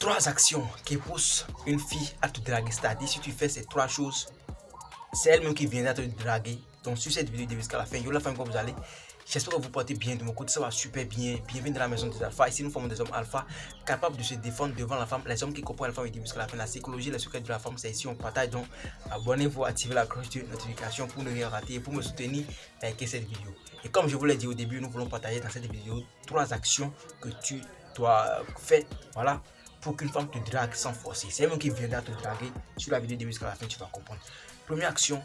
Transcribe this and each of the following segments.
3 actions qui poussent une fille à te draguer. C'est-à-dire, si tu fais ces 3 choses, c'est elle-même qui viendra te draguer. Donc, sur cette vidéo, jusqu'à la fin, yo la femme comme vous allez. J'espère que vous portez bien de mon côté, ça va super bien. Bienvenue dans la maison des alphas. Ici, nous formons des hommes alpha capables de se défendre devant la femme. Les hommes qui comprennent la femme et jusqu'à la fin. La psychologie, les secrets de la femme, c'est ici, on partage. Donc, abonnez-vous, activez la cloche de notification pour ne rien rater et pour me soutenir, likez cette vidéo. Et comme je vous l'ai dit au début, nous voulons partager dans cette vidéo 3 actions que tu dois faire. Voilà. Pour qu'une femme te drague sans forcer. C'est elle-même qui viendra te draguer. Sur la vidéo de jusqu'à la fin, tu vas comprendre. Première action,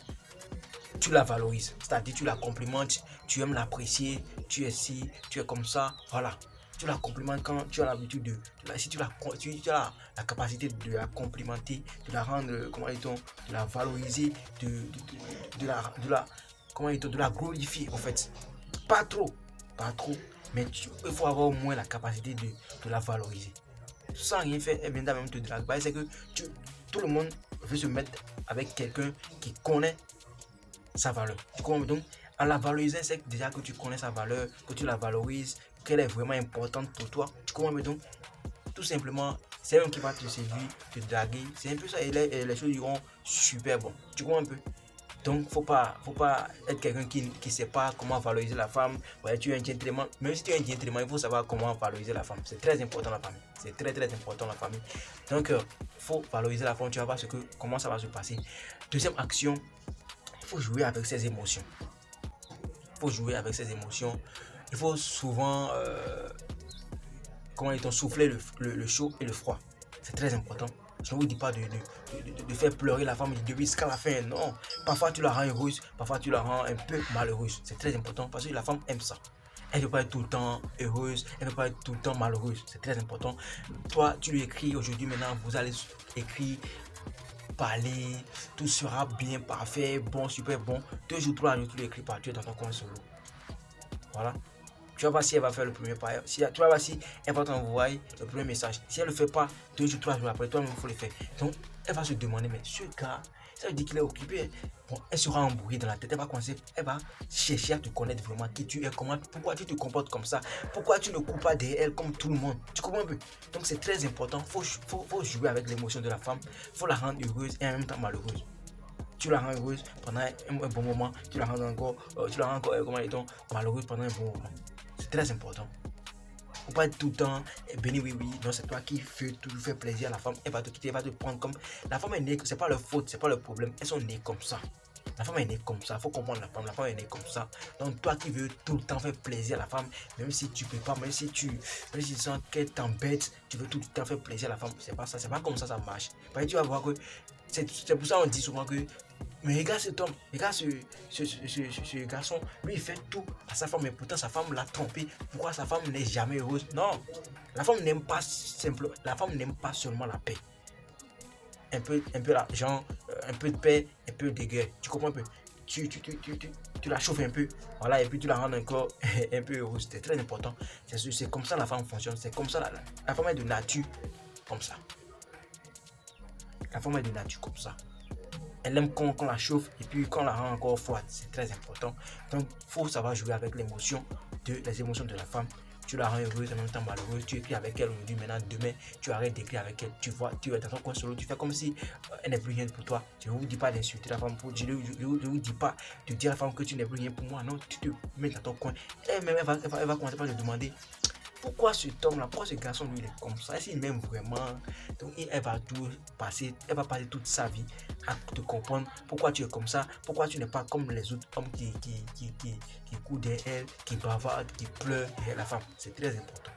tu la valorises, c'est-à-dire tu la complimentes, tu aimes l'apprécier, tu es ci, tu es comme ça, voilà. Tu la complimentes quand tu as l'habitude si tu as la capacité de la complimenter, de la rendre, comment dit-on, de la valoriser, de la glorifier en fait. Pas trop, mais il faut avoir au moins la capacité de la valoriser. Sans rien faire, elle viendra même te draguer. C'est que tout le monde veut se mettre avec quelqu'un qui connaît sa valeur. Donc, à la valoriser, c'est déjà que tu connais sa valeur, que tu la valorises, qu'elle est vraiment importante pour toi. Tu comprends? Donc, tout simplement, c'est elle qui va te séduire, te draguer. C'est un peu ça, et les choses iront super bon. Tu comprends un peu? Donc, faut pas être quelqu'un qui ne sait pas comment valoriser la femme. Ouais, tu es un gentleman. Même si tu es un gentleman, il faut savoir comment valoriser la femme. C'est très important la famille. C'est très important la famille. Donc, faut valoriser la femme. Tu vas voir comment ça va se passer. Deuxième action, il faut jouer avec ses émotions. Il faut souvent souffler le chaud et le froid. C'est très important. Je ne vous dis pas de faire pleurer la femme du début jusqu'à la fin. Non. Parfois tu la rends heureuse, parfois tu la rends un peu malheureuse. C'est très important parce que la femme aime ça. Elle ne peut pas être tout le temps heureuse, elle ne peut pas être tout le temps malheureuse. C'est très important. Toi, tu lui écris aujourd'hui, maintenant, vous allez écrire, parler, tout sera bien, parfait, bon, super bon. 2 jours, 3 jours, tu l'écris pas, tu es dans ton coin solo. Voilà. Tu vas voir si elle va faire le premier pas. Tu vas voir si elle va t'envoyer le premier message. Si elle ne le fait pas, 2 jours, 3 jours après, toi-même, il faut le faire. Donc, elle va se demander, mais ce gars, ça veut dire qu'il est occupé. Bon, elle sera embrouillée dans la tête. Elle va chercher à te connaître vraiment qui tu es, pourquoi tu te comportes comme ça, pourquoi tu ne cours pas derrière elle comme tout le monde. Tu comprends un peu? Donc, c'est très important. Faut jouer avec l'émotion de la femme. Il faut la rendre heureuse et en même temps malheureuse. Tu la rends heureuse pendant un bon moment, tu la rends encore malheureuse pendant un bon moment. C'est très important. Faut pas être tout le temps béni oui. Non, c'est toi qui fais toujours faire plaisir à la femme. Elle va te quitter, elle va te prendre comme. La femme est née, c'est pas leur faute, c'est pas le problème. Elles sont nées comme ça. La femme est née comme ça, faut comprendre la femme est née comme ça. Donc toi qui veux tout le temps faire plaisir à la femme, même si tu peux pas, même si tu sens qu'elle t'embête, tu veux tout le temps faire plaisir à la femme, c'est pas ça, c'est pas comme ça marche. Parce que tu vas voir que c'est pour ça qu'on dit souvent que mais regarde cet homme, regarde ce garçon, lui il fait tout à sa femme, mais pourtant sa femme l'a trompé. Pourquoi sa femme n'est jamais heureuse? Non, la femme n'aime pas seulement la paix. Un peu l'argent, un peu de paix, un peu de guerre. Tu comprends un peu? Tu la chauffes un peu, voilà, et puis tu la rends encore un peu heureuse. C'est très important. C'est comme ça la femme fonctionne. C'est comme ça la femme est de nature comme ça. La femme est de nature comme ça. Elle aime qu'on la chauffe et puis qu'on la rend encore froide. C'est très important. Donc, il faut savoir jouer avec les émotions de la femme. Tu la rends heureuse, en même temps malheureuse. Tu écris avec elle aujourd'hui, maintenant, demain, tu arrêtes d'écrire avec elle. Tu vois, tu es dans ton coin solo. Tu fais comme si elle n'est plus rien pour toi. Je ne vous dis pas d'insulter la femme. Je ne vous dis pas de dire à la femme que tu n'es plus rien pour moi. Non, tu te mets dans ton coin. Elle-même, elle va commencer par te demander pourquoi cet homme-là, pourquoi ce garçon, lui, il est comme ça? Est-ce qu'il m'aime vraiment? Donc, elle va passer toute sa vie à te comprendre pourquoi tu es comme ça, pourquoi tu n'es pas comme les autres hommes qui courent derrière elle, qui bavardent, qui pleurent derrière la femme. C'est très important.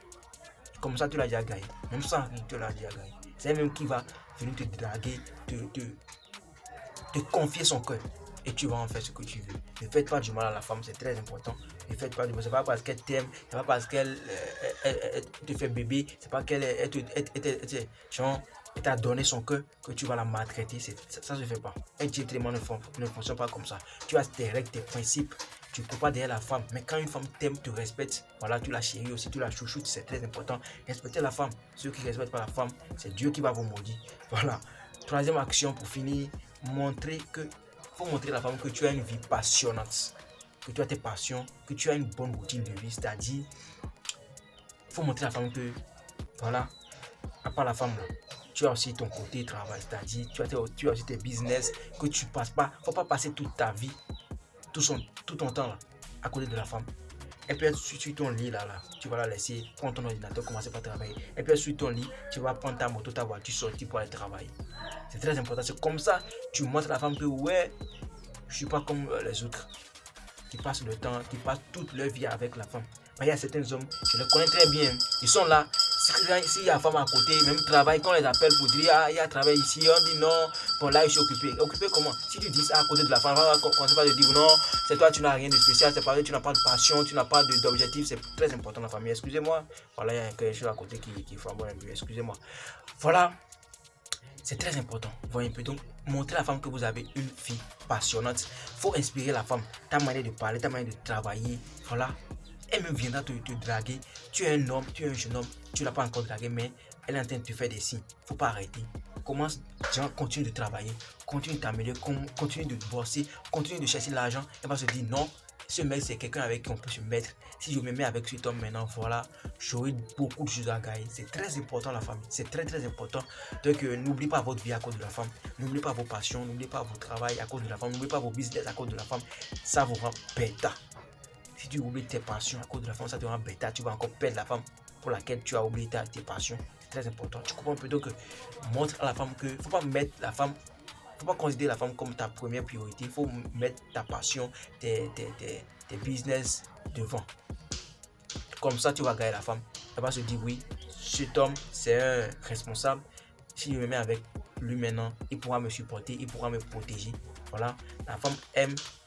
Comme ça, tu l'as déjà gagné. Même sans rien, tu l'as déjà gagné. C'est elle-même qui va venir te draguer, te confier son cœur. Et tu vas en faire ce que tu veux. Ne faites pas du mal à la femme, c'est très important. Ne faites pas du mal. C'est pas parce qu'elle t'aime, c'est pas parce qu'elle te fait bébé, c'est pas qu'elle t'a donné son cœur que tu vas la maltraiter. Ça se fait pas. Un gentleman ne fonctionne pas comme ça. Tu as tes règles, tes principes. Tu ne peux pas derrière la femme. Mais quand une femme t'aime, te respecte, voilà, tu la chéris aussi, tu la chouchoutes, c'est très important. Respectez la femme. Ceux qui ne respectent pas la femme, c'est Dieu qui va vous maudire. Voilà. Troisième action pour finir, faut montrer à la femme que tu as une vie passionnante, que tu as tes passions, que tu as une bonne routine de vie. C'est-à-dire, faut montrer à la femme que, voilà, pas la femme là. Tu as aussi ton côté travail, c'est-à-dire tu as aussi tes business que tu passes pas. Faut pas passer toute ta vie, tout ton temps là, à côté de la femme. Et puis sur ton lit là, tu vas la laisser prendre ton ordinateur, commencer par travailler. Et puis sur ton lit, tu vas prendre ta moto, ta voiture, sortir pour aller travailler. C'est très important. C'est comme ça tu montres à la femme que ouais, je suis pas comme les autres qui passent le temps, qui passent toute leur vie avec la femme. Mais il y a certains hommes, je les connais très bien, ils sont là. S'il y a une femme à côté, même travail, quand on les appelle pour dire ah, il y a travail ici, on dit non, bon là je suis occupé. Occupé comment? Si tu dis ça à côté de la femme, on ne commence pas de dire non, c'est toi, tu n'as rien de spécial, c'est parce que tu n'as pas de passion, tu n'as pas d'objectif, c'est très important la famille. Excusez-moi, voilà, il y a quelque chose à côté qui flambe un peu, excusez-moi. Voilà, c'est très important. Voyez un peu, donc montrer à la femme que vous avez une vie passionnante. Il faut inspirer la femme, ta manière de parler, ta manière de travailler, voilà. Elle même viendra te draguer. Tu es un homme, tu es un jeune homme, tu ne l'as pas encore dragué, mais elle est en train de te faire des signes. Il ne faut pas arrêter. Commence, continue de travailler, continue de t'améliorer, continue de bosser, continue de chercher l'argent. Elle va se dire non, ce mec c'est quelqu'un avec qui on peut se mettre. Si je me mets avec cet homme maintenant, voilà, j'aurai beaucoup de choses à gagner. C'est très important la famille, c'est très très important. Donc n'oubliez pas votre vie à cause de la femme, n'oubliez pas vos passions, n'oubliez pas votre travail à cause de la femme, n'oubliez pas vos business à cause de la femme. Ça vous rend bêta. Si tu oublies tes passions à cause de la femme, ça te rend bêta. Tu vas encore perdre la femme pour laquelle tu as oublié tes passions. C'est très important. Tu comprends un peu, donc montre à la femme que faut pas mettre la femme, faut pas considérer la femme comme ta première priorité. Il faut mettre ta passion, tes business devant. Comme ça, tu vas gagner la femme. Elle va se dire oui, cet homme c'est un responsable. Si je me mets avec lui maintenant, il pourra me supporter, il pourra me protéger. Voilà,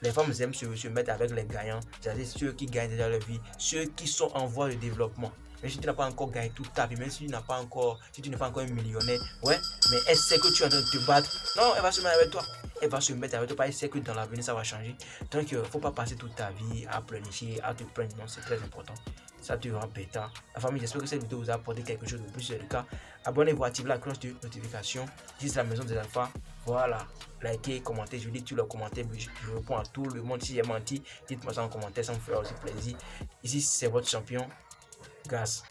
les femmes aiment se mettre avec les gagnants, c'est-à-dire ceux qui gagnent déjà leur vie, ceux qui sont en voie de développement. Mais si tu n'as pas encore gagné toute ta vie, même si tu n'es pas encore un millionnaire, ouais, mais elle sait que tu es en train de te battre. Non, elle va se mettre avec toi. Elle va se mettre avec toi, elle sait que dans l'avenir ça va changer. Donc, il ne faut pas passer toute ta vie à pleurnicher, à te plaindre. Non, c'est très important. Ça te rend bêta. La famille, j'espère que cette vidéo vous a apporté quelque chose de plus. Si c'est le cas, abonnez-vous, activez la cloche de notification. Si c'est la maison des alphas, voilà, likez, commentez, je lis tous les commentaires, je réponds à tout le monde. Si j'ai menti, dites-moi ça en commentaire, ça me fera aussi plaisir. Ici, c'est votre champion, Gas.